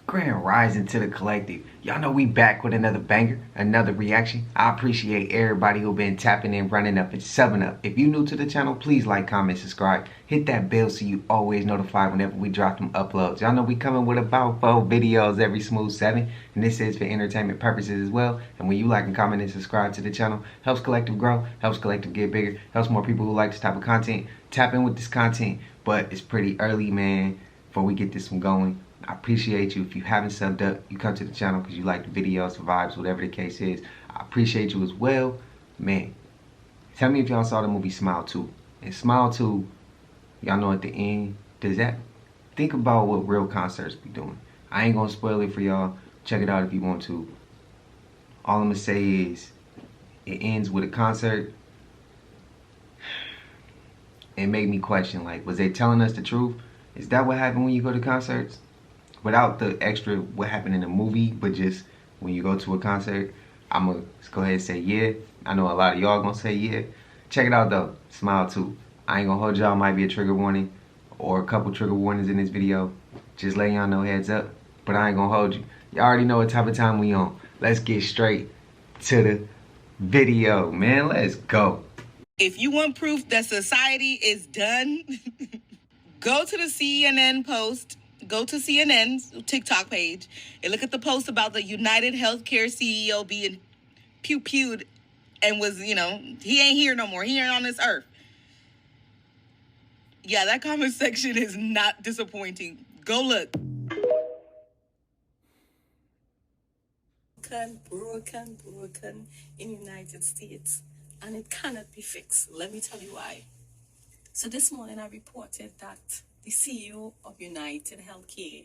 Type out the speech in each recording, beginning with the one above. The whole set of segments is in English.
Grand rising to the collective. Y'all know we back with another banger, another reaction. I appreciate everybody who been tapping in, running up, and subbing up. If you new to the channel, please like, comment, subscribe. Hit that bell so you always notified whenever we drop them uploads. Y'all know we coming with about 4 videos every smooth 7. And this is for entertainment purposes as well. And when you like and comment and subscribe to the channel, helps collective grow, helps collective get bigger, helps more people who like this type of content tap in with this content. But it's pretty early, man, before we get this one going. I appreciate you. If you haven't subbed up, you come to the channel because you like the videos, the vibes, whatever the case is. I appreciate you as well. Man, tell me if y'all saw the movie Smile 2. And Smile 2, y'all know at the end, does that, think about what real concerts be doing. I ain't gonna spoil it for y'all. Check it out if you want to. All I'm gonna say is, it ends with a concert. It made me question, like, was they telling us the truth? Is that what happened when you go to concerts? Without the extra what happened in the movie, but just when you go to a concert, I'm gonna go ahead and say yeah. I know a lot of y'all gonna say yeah. Check it out though, Smile 2. I ain't gonna hold y'all, might be a trigger warning or a couple trigger warnings in this video. Just letting y'all know, heads up, but I ain't gonna hold you. Y'all already know what type of time we on. Let's get straight to the video, man. Let's go. If you want proof that society is done, go to the CNN post. Go to CNN's TikTok page and look at the post about the United Healthcare CEO being pew-pewed and was, he ain't here no more. He ain't on this earth. Yeah, that comment section is not disappointing. Go look. Broken in United States, and it cannot be fixed. Let me tell you why. So this morning I reported that the CEO of United Healthcare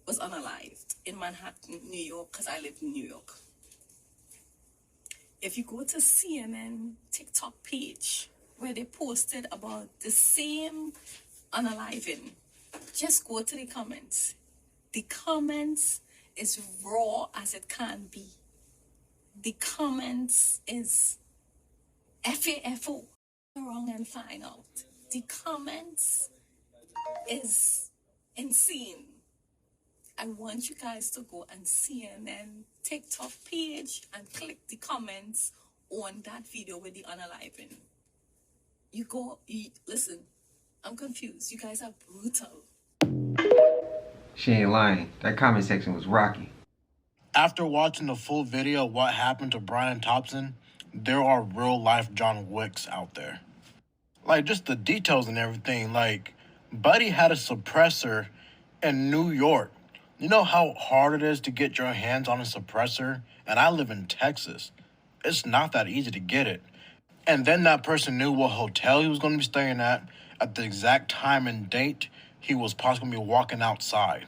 was unalived in Manhattan, New York, because I live in New York. If you go to CNN TikTok page where they posted about the same unaliving, just go to the comments. The comments is raw as it can be. The comments is FAFO. Wrong and find out. The comments is insane. I want you guys to go and CNN TikTok page and click the comments on that video with the unaliving. Listen, I'm confused. You guys are brutal. She ain't lying. That comment section was rocky. After watching the full video of what happened to Brian Thompson, there are real life John Wicks out there. Like, just the details and everything. Like, Buddy had a suppressor in New York. You know how hard it is to get your hands on a suppressor? And I live in Texas. It's not that easy to get it. And then that person knew what hotel he was going to be staying at the exact time and date he was possibly going to be walking outside.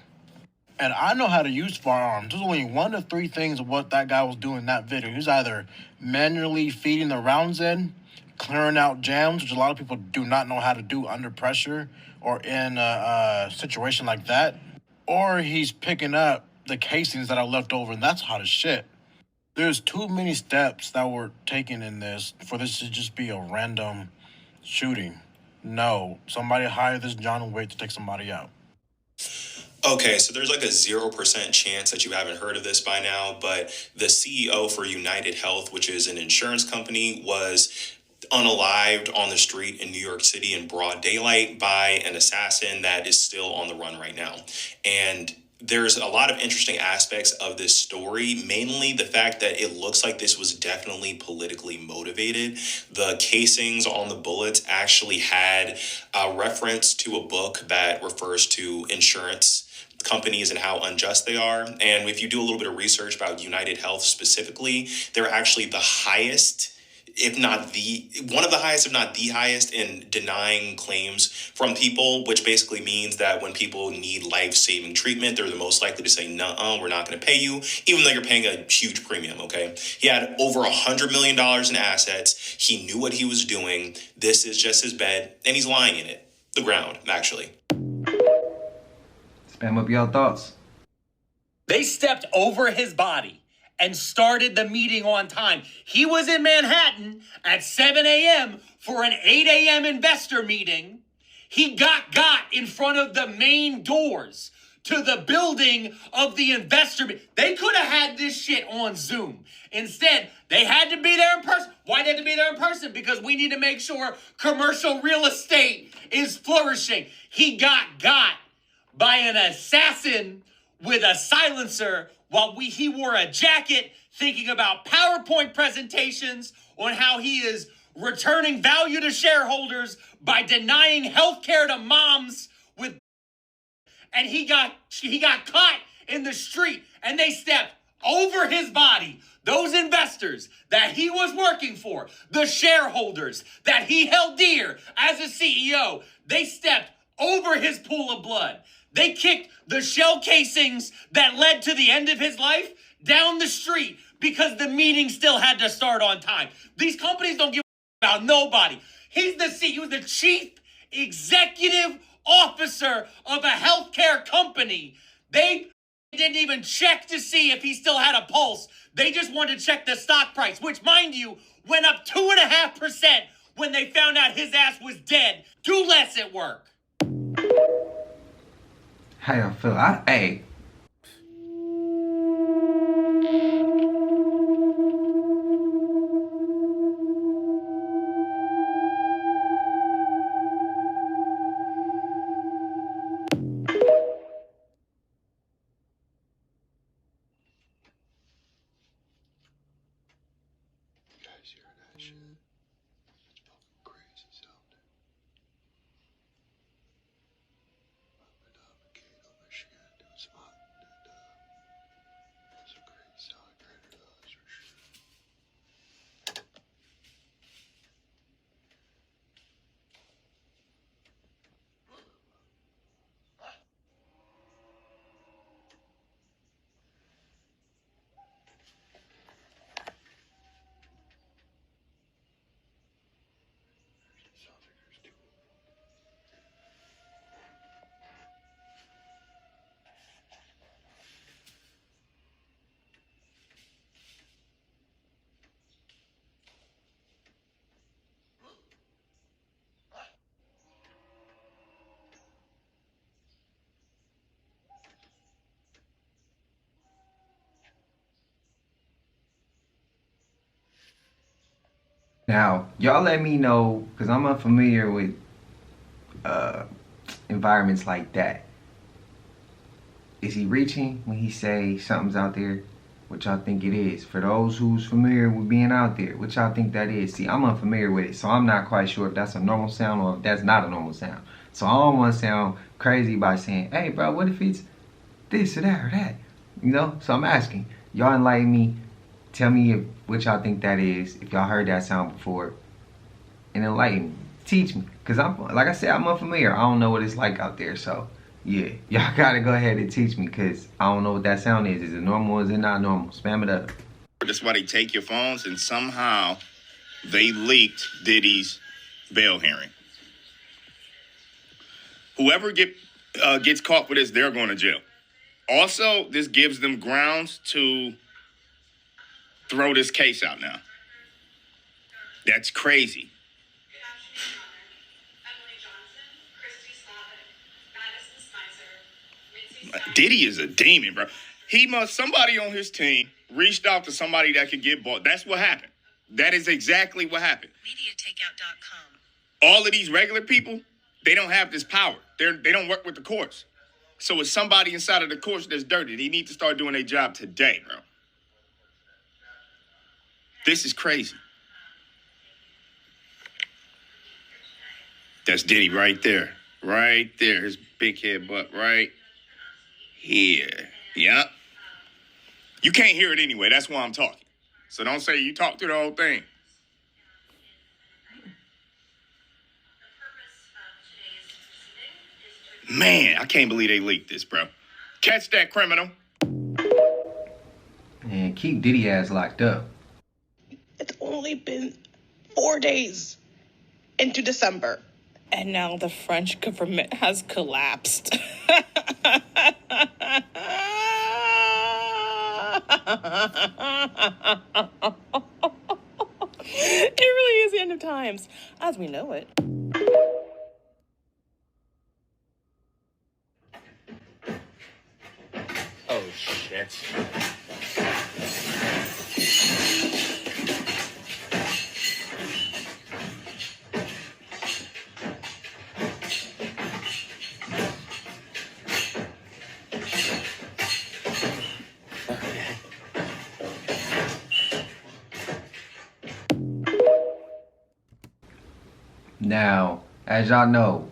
And I know how to use firearms. There's only 1 to 3 things of what that guy was doing in that video. He was either manually feeding the rounds in, clearing out jams, which a lot of people do not know how to do under pressure or in a situation like that, or he's picking up the casings that are left over, and that's hot as shit. There's too many steps that were taken in this for this to just be a random shooting. No, somebody hired this John Wick to take somebody out. Okay, so there's like a 0% chance that you haven't heard of this by now, but the CEO for United Health, which is an insurance company, was unalived on the street in New York City in broad daylight by an assassin that is still on the run right now. And there's a lot of interesting aspects of this story, mainly the fact that it looks like this was definitely politically motivated. The casings on the bullets actually had a reference to a book that refers to insurance companies and how unjust they are. And if you do a little bit of research about United Health specifically, they're actually the highest, if not the, one of the highest, if not the highest in denying claims from people, which basically means that when people need life-saving treatment, they're the most likely to say, nuh-uh, we're not going to pay you, even though you're paying a huge premium, okay? He had over $100 million in assets. He knew what he was doing. This is just his bed, and he's lying in it. The ground, actually. Spam up y'all thoughts. They stepped over his body and started the meeting on time. He was in Manhattan at 7 a.m. for an 8 a.m. investor meeting. He got in front of the main doors to the building of the investor. They could have had this shit on Zoom. Instead, they had to be there in person. Why did they have to be there in person? Because we need to make sure commercial real estate is flourishing. He got by an assassin with a silencer while he wore a jacket thinking about PowerPoint presentations on how he is returning value to shareholders by denying health care to moms with, and he got caught in the street and they stepped over his body. Those investors that he was working for, the shareholders that he held dear as a CEO, they stepped over his pool of blood. They kicked the shell casings that led to the end of his life down the street because the meeting still had to start on time. These companies don't give a about nobody. He's the CEO, the chief executive officer of a healthcare company. They didn't even check to see if he still had a pulse. They just wanted to check the stock price, which, mind you, went up 2.5% when they found out his ass was dead. Do less at work. How y'all feel? Hey. Now, y'all let me know, because I'm unfamiliar with environments like that. Is he reaching when he say something's out there? What y'all think it is? For those who's familiar with being out there, what y'all think that is? See, I'm unfamiliar with it, so I'm not quite sure if that's a normal sound or if that's not a normal sound. So I don't want to sound crazy by saying, hey, bro, what if it's this or that or that? You know? So I'm asking. Y'all enlighten me. Tell me what y'all think that is, if y'all heard that sound before, and enlighten me, teach me, because I'm, like I said, I'm unfamiliar. I don't know what it's like out there, so yeah, y'all gotta go ahead and teach me, because I don't know what that sound is. Is it normal or is it not normal? Spam it up. That's why they take your phones, and somehow they leaked Diddy's bail hearing. Whoever gets caught with this, they're going to jail. Also, this gives them grounds to throw this case out now. That's crazy. Diddy is a demon, bro. Somebody on his team reached out to somebody that could get bought. That's what happened. That is exactly what happened. MediaTakeout.com. All of these regular people, they don't have this power. They don't work with the courts. So it's somebody inside of the courts that's dirty. They need to start doing their job today, bro. This is crazy. That's Diddy right there. Right there. His big head butt right here. Yep. You can't hear it anyway. That's why I'm talking. So don't say you talk through the whole thing. Man, I can't believe they leaked this, bro. Catch that criminal. And keep Diddy ass locked up. It's only been 4 days into December. And now the French government has collapsed. It really is the end of times, as we know it. shit. Now, as y'all know,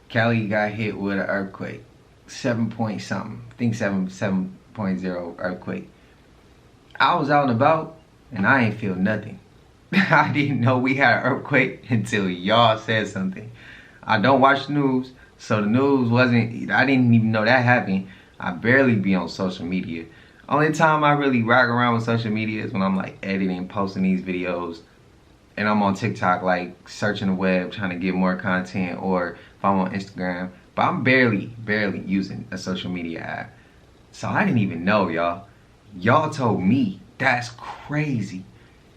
Cali got hit with an earthquake. 7 point something. I think 7.0 earthquake. I was out and about and I ain't feel nothing. I didn't know we had an earthquake until y'all said something. I don't watch the news, so the news wasn't, I didn't even know that happened. I barely be on social media. Only time I really rock around with social media is when I'm like editing, posting these videos, and I'm on TikTok like searching the web trying to get more content, or if I'm on Instagram. But I'm barely using a social media app. So I didn't even know, y'all. Y'all told me. That's crazy.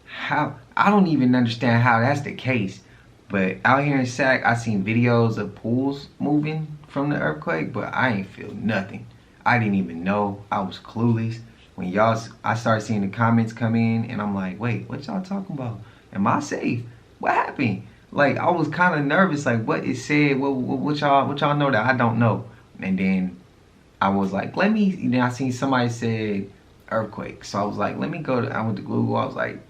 How? I don't even understand how that's the case. But out here in Sac, I seen videos of pools moving from the earthquake, but I ain't feel nothing. I didn't even know. I was clueless. When I started seeing the comments come in, and I'm like, wait, what y'all talking about? Am I safe? What happened? Like, I was kind of nervous, like what it said, what y'all know that I don't know. And then I was like, then I seen somebody said earthquake. So I was like, I went to Google, I was like,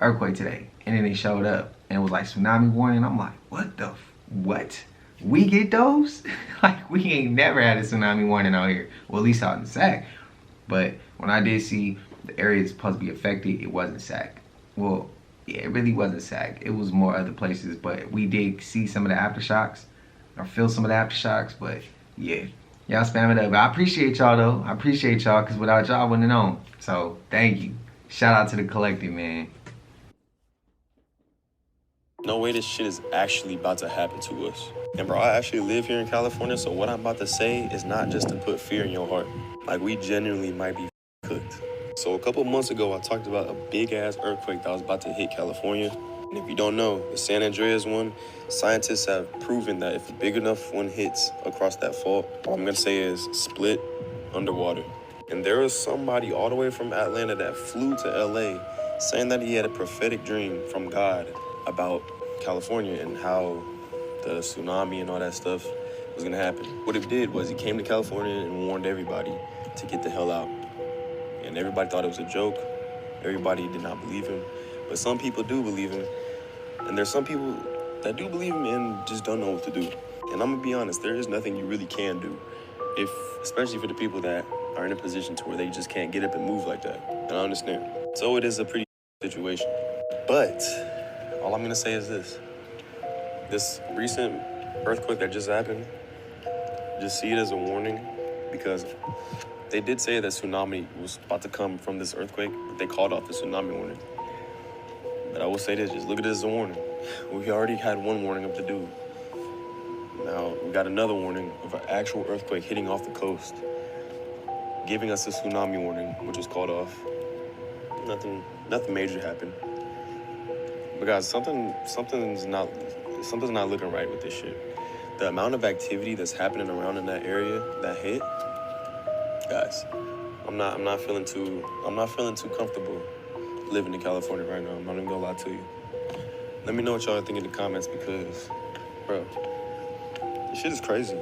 earthquake today. And then it showed up, and it was like tsunami warning. I'm like, what? We get those? Like, we ain't never had a tsunami warning out here. Well, at least out in Sac. But when I did see the area that's supposed to be affected, it wasn't Sac. Well, yeah, it really wasn't Sac. It was more other places, but we did see some of the aftershocks, or feel some of the aftershocks, but yeah. Y'all spam it up. But I appreciate y'all, though. I appreciate y'all, because without y'all, I wouldn't have known. So, thank you. Shout out to the collective, man. No way this shit is actually about to happen to us. And bro, I actually live here in California, so what I'm about to say is not just to put fear in your heart. Like, we genuinely might be cooked. So a couple months ago, I talked about a big-ass earthquake that was about to hit California. And if you don't know, the San Andreas one, scientists have proven that if a big enough one hits across that fault, all I'm gonna say is split underwater. And there was somebody all the way from Atlanta that flew to LA saying that he had a prophetic dream from God about California and how the tsunami and all that stuff was gonna happen. What it did was he came to California and warned everybody to get the hell out. And everybody thought it was a joke. Everybody did not believe him. But some people do believe him. And there's some people that do believe him and just don't know what to do. And I'm gonna be honest, there is nothing you really can do. Especially for the people that are in a position to where they just can't get up and move like that. And I understand. So it is a pretty situation. But all I'm gonna say is this. This recent earthquake that just happened, just see it as a warning, because they did say that tsunami was about to come from this earthquake, but they called off the tsunami warning. But I will say this, just look at it as a warning. We already had one warning of the dude. Now, we got another warning of an actual earthquake hitting off the coast, giving us a tsunami warning, which was called off. Nothing major happened. But guys, something's not looking right with this shit. The amount of activity that's happening around in that area that hit, guys, I'm not feeling too comfortable living in California right now. I'm not even gonna lie to you. Let me know what y'all think in the comments, because, bro, this shit is crazy.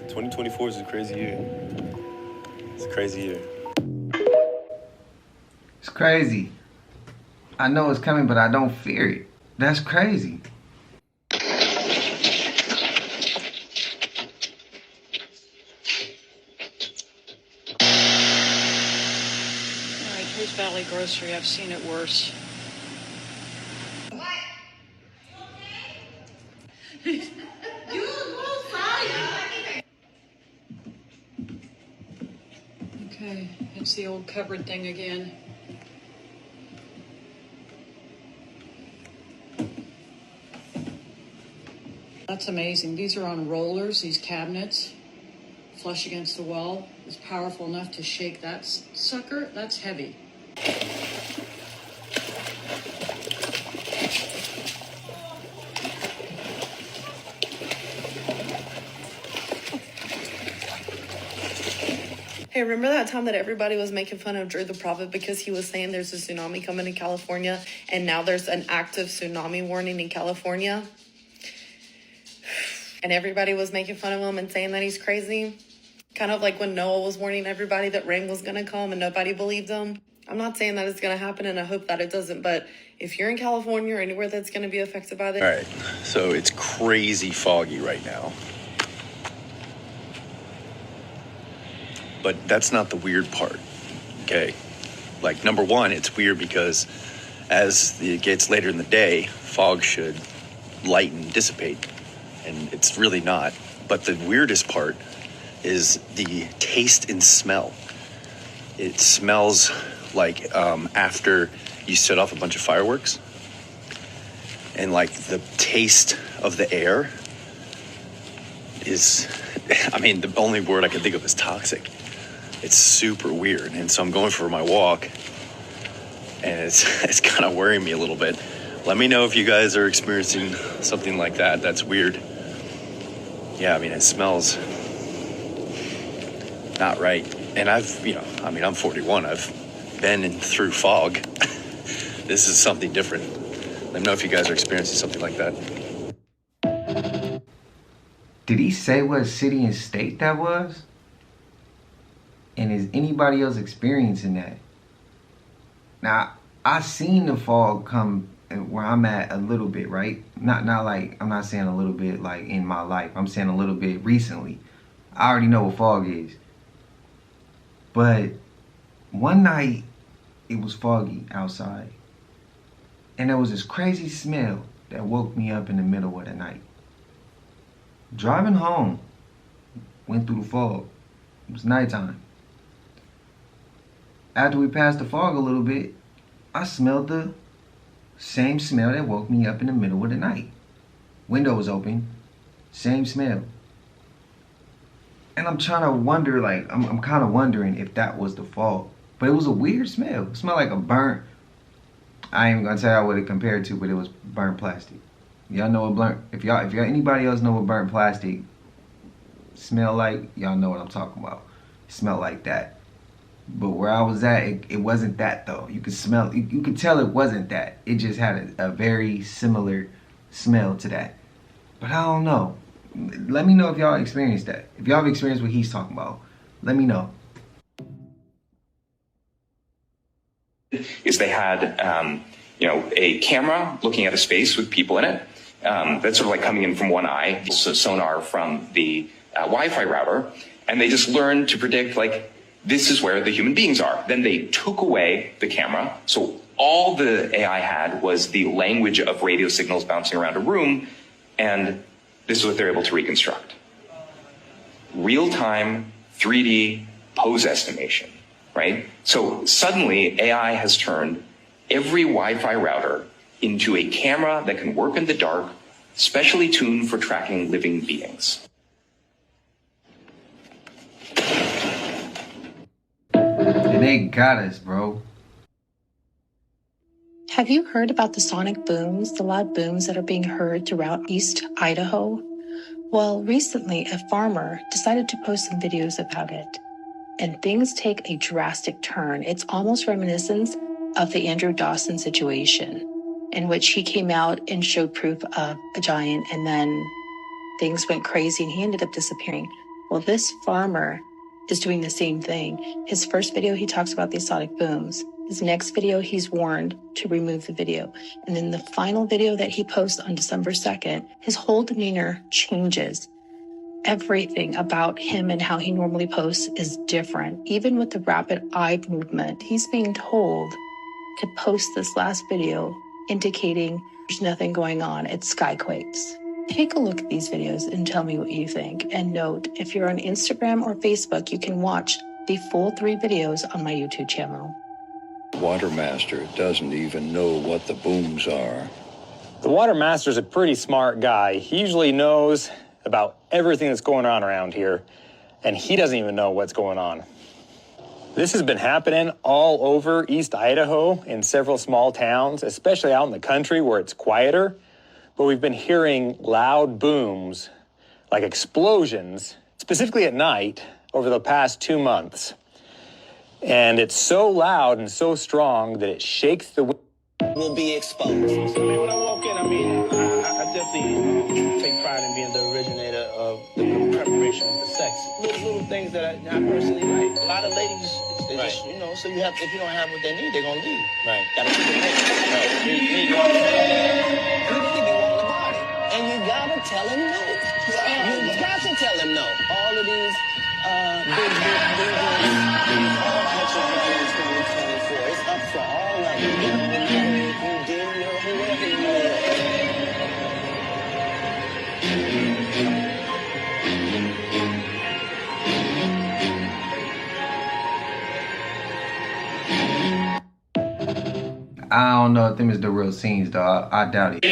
2024 is a crazy year. It's a crazy year. It's crazy. I know it's coming, but I don't fear it. That's crazy. Here's Valley Grocery. I've seen it worse. Okay, it's the old cupboard thing again. That's amazing. These are on rollers, these cabinets, flush against the wall. It's powerful enough to shake that sucker. That's heavy. Hey, remember that time that everybody was making fun of Drew the Prophet because he was saying there's a tsunami coming in California, and now there's an active tsunami warning in California? And everybody was making fun of him and saying that he's crazy? Kind of like when Noah was warning everybody that rain was going to come and nobody believed him. I'm not saying that it's going to happen, and I hope that it doesn't, but if you're in California or anywhere that's going to be affected by this... All right, so it's crazy foggy right now. But that's not the weird part, okay? Like, number one, it's weird because as it gets later in the day, fog should lighten, dissipate, and it's really not. But the weirdest part is the taste and smell. It smells like after you set off a bunch of fireworks, and like the taste of the air is, I mean, the only word I can think of is toxic. It's super weird, and so I'm going for my walk, and it's kind of worrying me a little bit. Let me know if you guys are experiencing something like that. That's weird. Yeah, I mean, it smells not right. And I'm 41. I've been through fog. This is something different. Let me know if you guys are experiencing something like that. Did he say what city and state that was? And is anybody else experiencing that? Now, I seen the fog come where I'm at a little bit, right? Not like, I'm not saying a little bit like in my life. I'm saying a little bit recently. I already know what fog is. But one night, it was foggy outside. And there was this crazy smell that woke me up in the middle of the night. Driving home, went through the fog. It was nighttime. After we passed the fog a little bit, I smelled the same smell that woke me up in the middle of the night. Window was open, same smell. And I'm trying to wonder, like, I'm kind of wondering if that was the fog. But it was a weird smell. It smelled like a burnt, I ain't even gonna tell y'all what it compared to, but it was burnt plastic. Y'all know what burnt, if y'all anybody else know what burnt plastic smell like, y'all know what I'm talking about. It smelled like that. But where I was at, it wasn't that though. You could smell, you could tell it wasn't that. It just had a very similar smell to that. But I don't know. Let me know if y'all experienced that. If y'all have experienced what he's talking about, let me know. Is they had, a camera looking at a space with people in it. That's sort of like coming in from one eye, so sonar from the Wi-Fi router, and they just learned to predict, like, this is where the human beings are. Then they took away the camera, so all the AI had was the language of radio signals bouncing around a room, and this is what they're able to reconstruct. Real-time 3D pose estimation, right? So suddenly AI has turned every Wi-Fi router into a camera that can work in the dark, specially tuned for tracking living beings. And they got us, bro. Have you heard about the sonic booms, the loud booms that are being heard throughout East Idaho? Well, recently a farmer decided to post some videos about it, and things take a drastic turn. It's almost reminiscent of the Andrew Dawson situation, in which he came out and showed proof of a giant, and then things went crazy and he ended up disappearing. Well, this farmer is doing the same thing. His first video, he talks about these sonic booms. His next video, he's warned to remove the video. And then the final video that he posts on December 2nd, his whole demeanor changes. Everything about him and how he normally posts is different. Even with the rapid eye movement, he's being told to post this last video indicating there's nothing going on. It's skyquakes. Take a look at these videos and tell me what you think. And note, if you're on Instagram or Facebook, you can watch the full 3 videos on my YouTube channel. Watermaster doesn't even know what the booms are. The Watermaster's a pretty smart guy. He usually knows about everything that's going on around here, and he doesn't even know what's going on. This has been happening all over East Idaho in several small towns, especially out in the country where it's quieter. But we've been hearing loud booms, like explosions, specifically at night, over the past 2 months. And it's so loud and so strong that it shakes the will be exposed. I mean, when I walk in, I definitely take pride in being the originator of the preparation of the sex. Little things that I personally like. A lot of ladies, they just, so you have, if you don't have what they need, they're gonna leave. Right. Gotta keep it next. Right. You really be wanting the body. And you gotta tell him no. You got to tell him no. All of these big all extra in 2024. It's up for all of them. You know, if you did or whoever you I don't know if them is the real scenes though. I doubt it.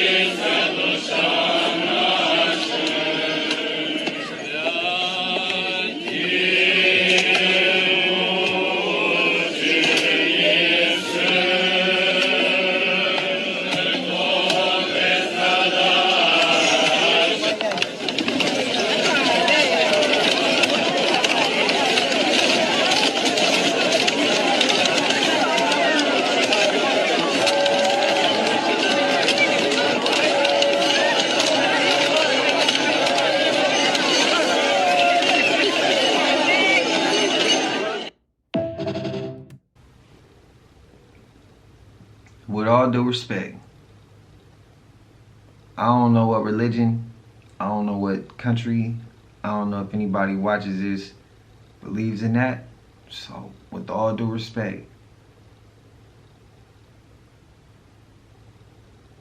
With all due respect, I don't know what religion, I don't know what country, I don't know if anybody watches this believes in that. So, with all due respect,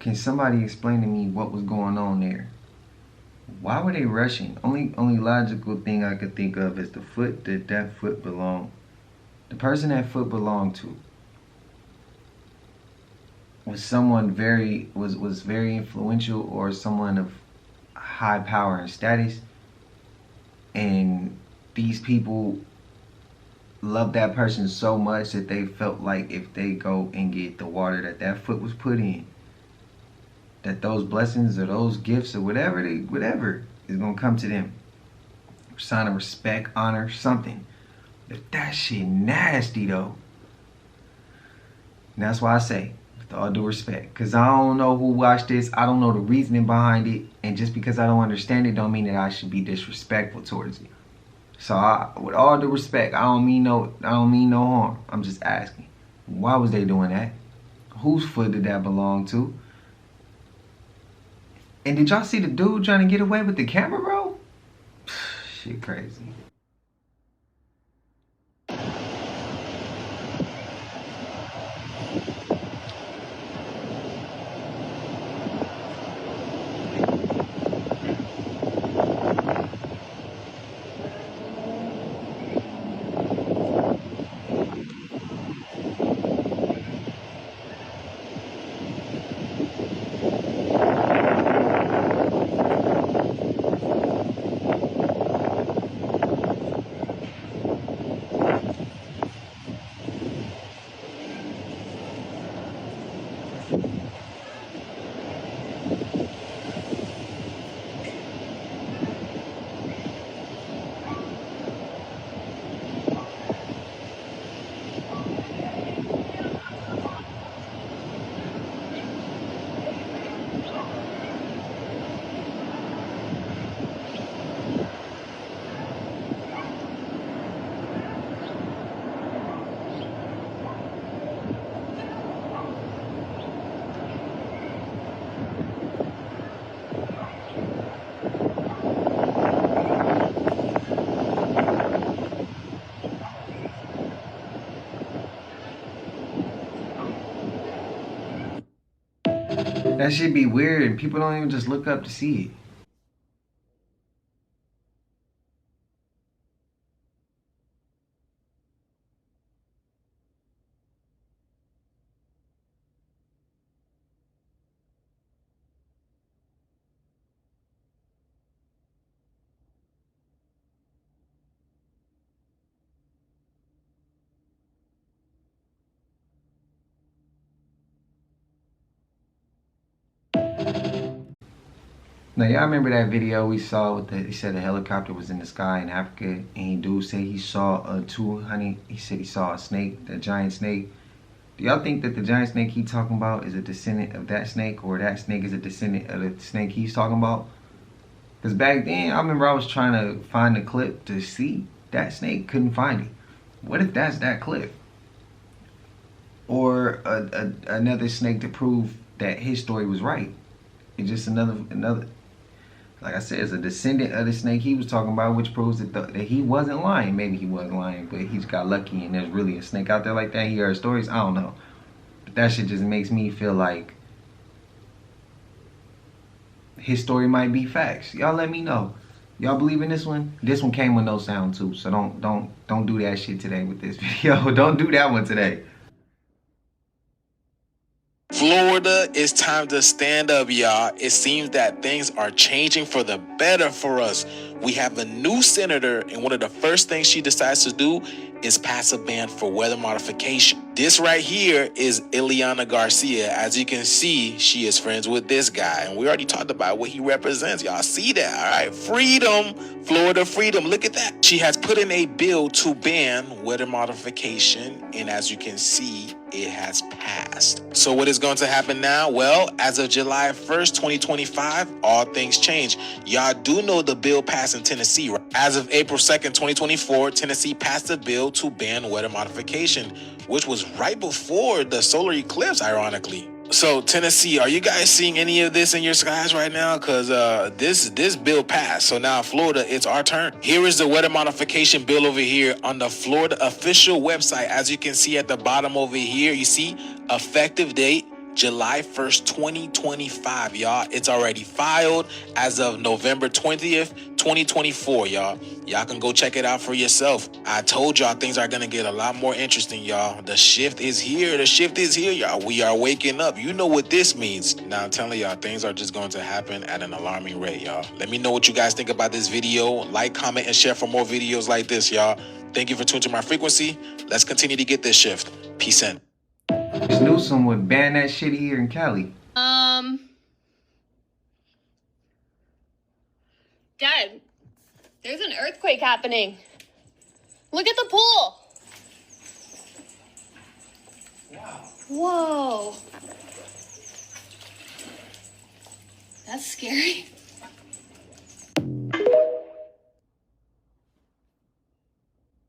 can somebody explain to me what was going on there? Why were they rushing? Only logical thing I could think of is the foot that foot belonged. The person that foot belonged to was someone was very influential or someone of high power and status, and these people loved that person so much that they felt like if they go and get the water that foot was put in, that those blessings or those gifts or whatever is gonna come to them. Sign of respect, honor, something. But that shit nasty though. And that's why I say, with all due respect, because I don't know who watched this, I don't know the reasoning behind it, and just because I don't understand it don't mean that I should be disrespectful towards it. So with all due respect, I don't mean no harm. I'm just asking, why was they doing that? Whose foot did that belong to? And did y'all see the dude trying to get away with the camera, bro? Shit crazy. That should be weird and people don't even just look up to see it. Now y'all remember that video we saw with he said a helicopter was in the sky in Africa, and dude said he saw he said he saw a snake, a giant snake. Do y'all think that the giant snake he talking about is a descendant of that snake, or that snake is a descendant of the snake he's talking about? Because back then, I remember I was trying to find the clip to see that snake, couldn't find it. What if that's that clip? Or another snake to prove that his story was right? It's just another. Like I said, it's a descendant of the snake he was talking about, which proves that he wasn't lying. Maybe he wasn't lying, but he just got lucky and there's really a snake out there like that. He heard stories. I don't know. But that shit just makes me feel like his story might be facts. Y'all let me know. Y'all believe in this one? This one came with no sound too, so don't do that shit today with this video. Don't do that one today. Florida, it's time to stand up, y'all. It seems that things are changing for the better for us. We have a new senator, and one of the first things she decides to do is pass a ban for weather modification. This right here is Ileana Garcia. As you can see, she is friends with this guy, and we already talked about what he represents. Y'all see that, all right? Freedom, Florida freedom. Look at that. She has put in a bill to ban weather modification, and as you can see, it has passed. So what is going to happen now? Well, as of July 1st, 2025, all things change. Y'all do know the bill passed in Tennessee, right? As of April 2nd, 2024, Tennessee passed a bill to ban weather modification, which was right before the solar eclipse, ironically. So Tennessee, are you guys seeing any of this in your skies right now? Because this bill passed. So now Florida, it's our turn. Here is the weather modification bill over here on the Florida official website. As you can see at the bottom over here, you see effective date July 1st, 2025, y'all. It's already filed as of November 20th, 2024, y'all. Y'all can go check it out for yourself. I told y'all things are gonna get a lot more interesting, y'all. The shift is here. The shift is here, y'all. We are waking up. You know what this means. Now, I'm telling y'all, things are just going to happen at an alarming rate, y'all. Let me know what you guys think about this video. Like, comment, and share for more videos like this, y'all. Thank you for tuning to my frequency. Let's continue to get this shift. Peace in. Newsom would ban that shit here in Cali. Dad, there's an earthquake happening. Look at the pool. Wow. Whoa. That's scary.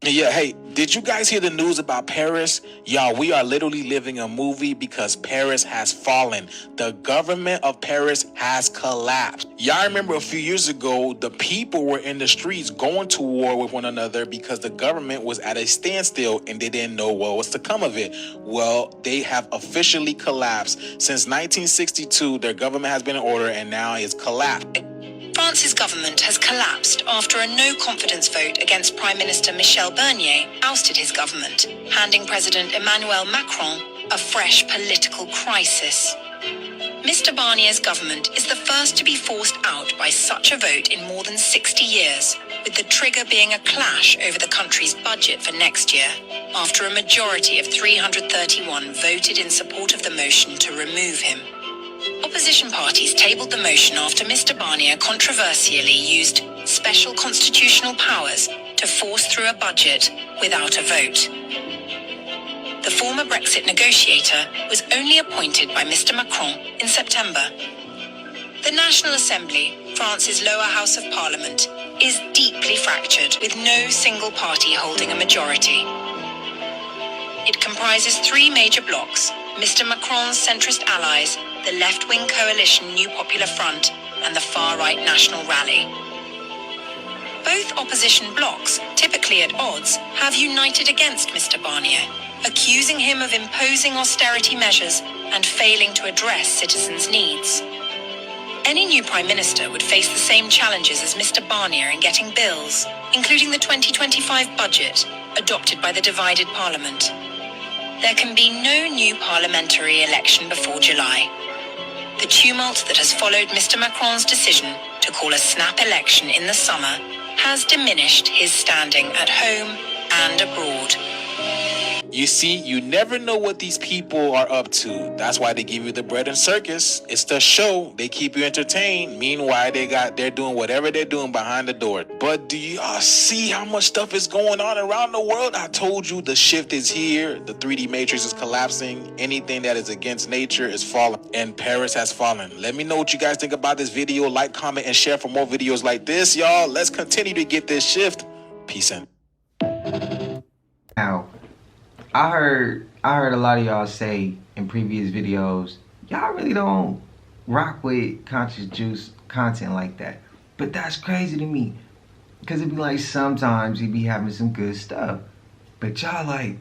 Yeah, hey, did you guys hear the news about Paris? Y'all, we are literally living a movie because Paris has fallen. The government of Paris has collapsed. Y'all remember a few years ago, the people were in the streets going to war with one another because the government was at a standstill and they didn't know what was to come of it. Well, they have officially collapsed. Since 1962, their government has been in order and now it's collapsed. France's government has collapsed after a no-confidence vote against Prime Minister Michel Barnier ousted his government, handing President Emmanuel Macron a fresh political crisis. Mr. Barnier's government is the first to be forced out by such a vote in more than 60 years, with the trigger being a clash over the country's budget for next year, after a majority of 331 voted in support of the motion to remove him. Opposition parties tabled the motion after Mr. Barnier controversially used special constitutional powers to force through a budget without a vote. The former Brexit negotiator was only appointed by Mr. Macron in September. The National Assembly, France's lower house of parliament, is deeply fractured with no single party holding a majority. It comprises three major blocs: Mr. Macron's centrist allies, the left-wing coalition New Popular Front, and the far-right National Rally. Both opposition blocs, typically at odds, have united against Mr. Barnier, accusing him of imposing austerity measures and failing to address citizens' needs. Any new Prime Minister would face the same challenges as Mr. Barnier in getting bills, including the 2025 budget, adopted by the divided Parliament. There can be no new parliamentary election before July. The tumult that has followed Mr. Macron's decision to call a snap election in the summer has diminished his standing at home and abroad. You see, you never know what these people are up to. That's why they give you the bread and circus. It's the show. They keep you entertained. Meanwhile, they're doing whatever they're doing behind the door. But do y'all see how much stuff is going on around the world? I told you the shift is here. The 3D matrix is collapsing. Anything that is against nature is falling. And Paris has fallen. Let me know what you guys think about this video. Like, comment, and share for more videos like this, y'all. Let's continue to get this shift. Peace out. Now, I heard a lot of y'all say in previous videos, y'all really don't rock with conscious juice content like that. But that's crazy to me. Because it'd be like sometimes he'd be having some good stuff. But y'all like,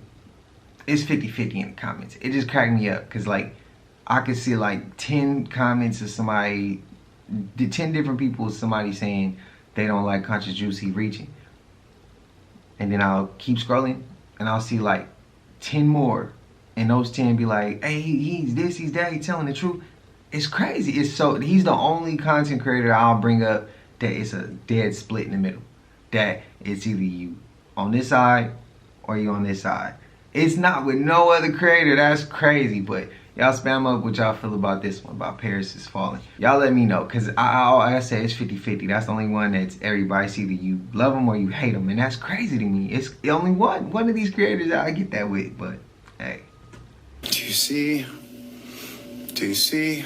it's 50-50 in the comments. It just cracked me up. Because like, I could see like 10 comments of somebody, 10 different people, somebody saying they don't like conscious juice he reaching. And then I'll keep scrolling and I'll see like 10 more. And those 10 be like, hey, he's this, he's that, he's telling the truth. It's crazy. It's so, he's the only content creator I'll bring up that it's a dead split in the middle. That it's either you on this side or you on this side. It's not with no other creator. That's crazy. But y'all spam up what y'all feel about this one, about Paris is falling. Y'all let me know, because like I said, it's 50-50. That's the only one that's everybody's either you love them or you hate them. And that's crazy to me. It's the only one of these creators that I get that with. But hey. Do you see? Do you see?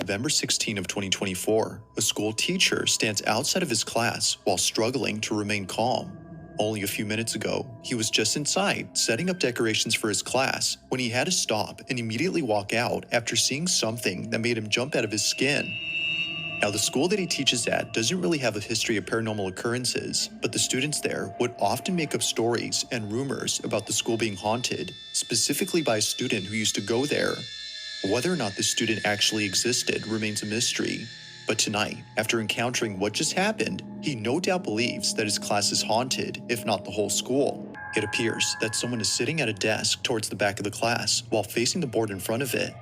November 16 of 2024, a school teacher stands outside of his class while struggling to remain calm. Only a few minutes ago, he was just inside setting up decorations for his class when he had to stop and immediately walk out after seeing something that made him jump out of his skin. Now, the school that he teaches at doesn't really have a history of paranormal occurrences, but the students there would often make up stories and rumors about the school being haunted, specifically by a student who used to go there. Whether or not this student actually existed remains a mystery, but tonight, after encountering what just happened, he no doubt believes that his class is haunted, if not the whole school. It appears that someone is sitting at a desk towards the back of the class while facing the board in front of it.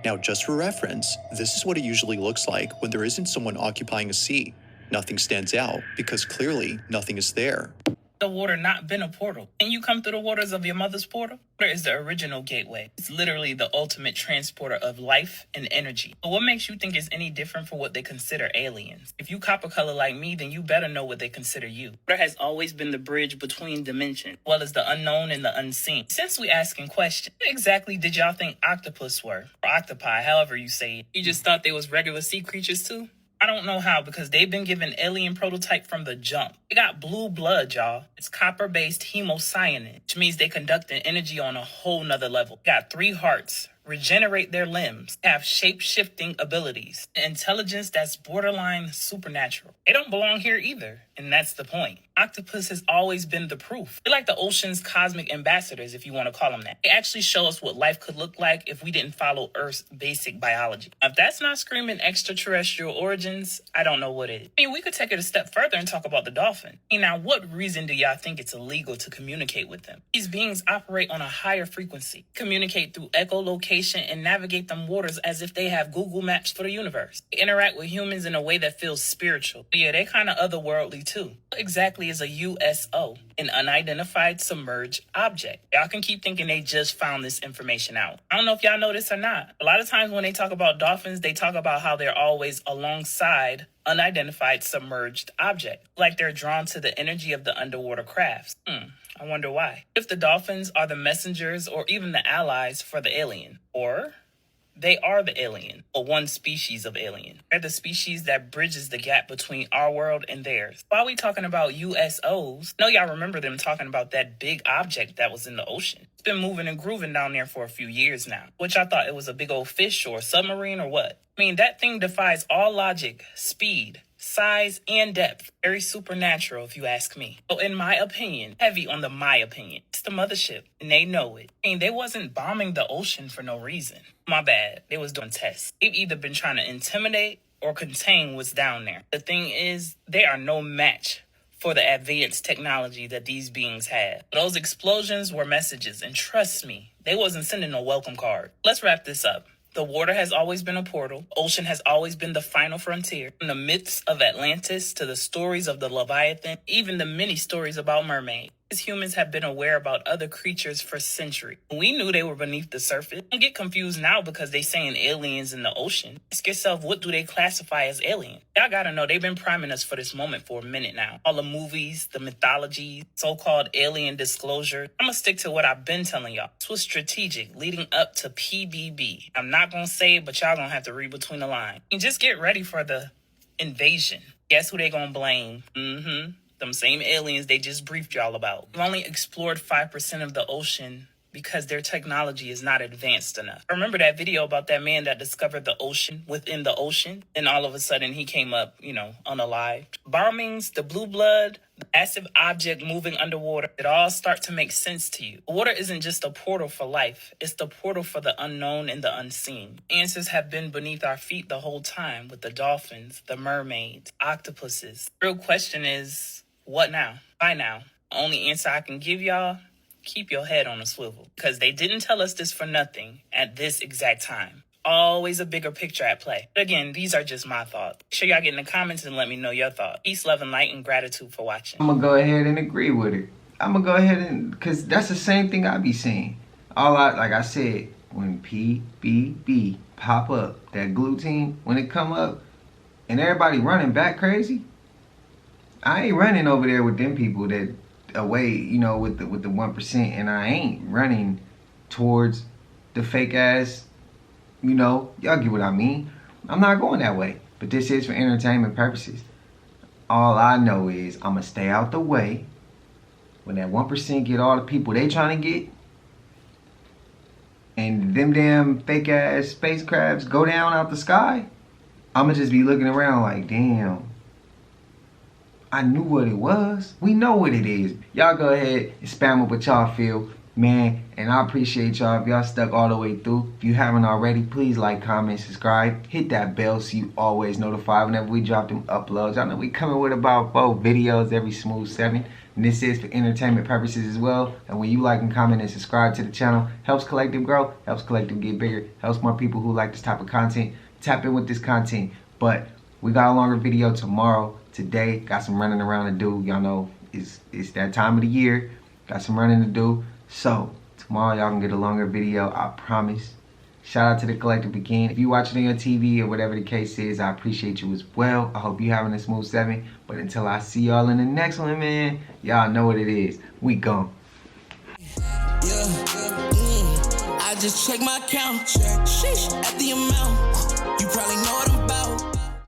Now, just for reference, this is what it usually looks like when there isn't someone occupying a seat. Nothing stands out because clearly nothing is there. The water not been a portal. Can you come through the waters of your mother's portal? Water is the original gateway. It's literally the ultimate transporter of life and energy. But what makes you think it's any different for what they consider aliens? If you copper color like me, then you better know what they consider you. Water has always been the bridge between dimensions, as well as the unknown and the unseen. Since we asking questions, what exactly did y'all think octopus were? Or octopi, however you say it. You just thought they was regular sea creatures too? I don't know how, because they've been given alien prototype from the jump. They got blue blood, y'all. It's copper-based hemocyanin, which means they conduct an energy on a whole nother level. They got 3 hearts, regenerate their limbs, have shape-shifting abilities, intelligence that's borderline supernatural. They don't belong here either, and that's the point. Octopus has always been the proof. They're like the ocean's cosmic ambassadors, if you want to call them that. They actually show us what life could look like if we didn't follow Earth's basic biology. Now, if that's not screaming extraterrestrial origins, I don't know what is. I mean, we could take it a step further and talk about the dolphin. Now, what reason do y'all think it's illegal to communicate with them? These beings operate on a higher frequency, communicate through echolocation, and navigate them waters as if they have Google Maps for the universe. They interact with humans in a way that feels spiritual. But yeah, they kind of otherworldly too. What exactly is a USO, an unidentified submerged object? Y'all can keep thinking they just found this information out. I don't know if y'all know this or not. A lot of times when they talk about dolphins, they talk about how they're always alongside unidentified submerged object, like they're drawn to the energy of the underwater crafts. I wonder why. If the dolphins are the messengers or even the allies for the alien, or they are the alien, or one species of alien. They're the species that bridges the gap between our world and theirs. While we talking about USOs, I know y'all remember them talking about that big object that was in the ocean. It's been moving and grooving down there for a few years now. Which I thought it was a big old fish or a submarine or what? I mean, that thing defies all logic, speed, size, and depth. Very supernatural, if you ask me. So in my opinion, heavy on the my opinion, it's the mothership, and they know it. I mean, they wasn't bombing the ocean for no reason. My bad. They was doing tests. They've either been trying to intimidate or contain what's down there. The thing is, they are no match for the advanced technology that these beings have. Those explosions were messages, and trust me, they wasn't sending no welcome card. Let's wrap this up. The water has always been a portal. Ocean has always been the final frontier. From the myths of Atlantis to the stories of the Leviathan, even the many stories about mermaids. As humans have been aware about other creatures for centuries. We knew they were beneath the surface. Don't get confused now because they saying aliens in the ocean. Ask yourself, what do they classify as alien? Y'all gotta know they've been priming us for this moment for a minute now. All the movies, the mythology, so-called alien disclosure. I'm gonna stick to what I've been telling y'all. This was strategic leading up to PBB. I'm not gonna say it, but y'all gonna have to read between the lines. And just get ready for the invasion. Guess who they gonna blame? Them same aliens they just briefed y'all about. We've only explored 5% of the ocean because their technology is not advanced enough. Remember that video about that man that discovered the ocean within the ocean? And all of a sudden he came up, unalived. Bombings, the blue blood, the massive object moving underwater, it all start to make sense to you. Water isn't just a portal for life. It's the portal for the unknown and the unseen. Answers have been beneath our feet the whole time with the dolphins, the mermaids, octopuses. The real question is, what now? Why now? The only answer I can give y'all, keep your head on a swivel. Because they didn't tell us this for nothing at this exact time. Always a bigger picture at play. But again, these are just my thoughts. Make sure y'all get in the comments and let me know your thoughts. Peace, love, and light, and gratitude for watching. I'm going to go ahead and agree with it. I'm going to go ahead and, because that's the same thing I be saying. Like I said, when PBB pop up, that glue team, when it come up, and everybody running back crazy, I ain't running over there with them people that away, with the 1%, and I ain't running towards the fake ass, y'all get what I mean. I'm not going that way. But this is for entertainment purposes. All I know is I'm gonna stay out the way. When that 1% get all the people they trying to get, and them damn fake ass spacecrafts go down out the sky, I'm gonna just be looking around like, damn, I knew what it was. We know what it is. Y'all go ahead and spam up what y'all feel, man. And I appreciate y'all if y'all stuck all the way through. If you haven't already, please like, comment, subscribe. Hit that bell so you always notified whenever we drop them uploads. Y'all know we coming with about 4 videos every smooth 7. And this is for entertainment purposes as well. And when you like and comment and subscribe to the channel, helps Collective grow, helps Collective get bigger, helps more people who like this type of content tap in with this content. But we got a longer video tomorrow. Today, got some running around to do. Y'all know it's that time of the year. Got some running to do. So, tomorrow y'all can get a longer video, I promise. Shout out to the Collective again. If you watching on your TV or whatever the case is, I appreciate you as well. I hope you having a smooth 7. But until I see y'all in the next one, man, y'all know what it is. We gone. I just check my count. Sheesh, at the amount.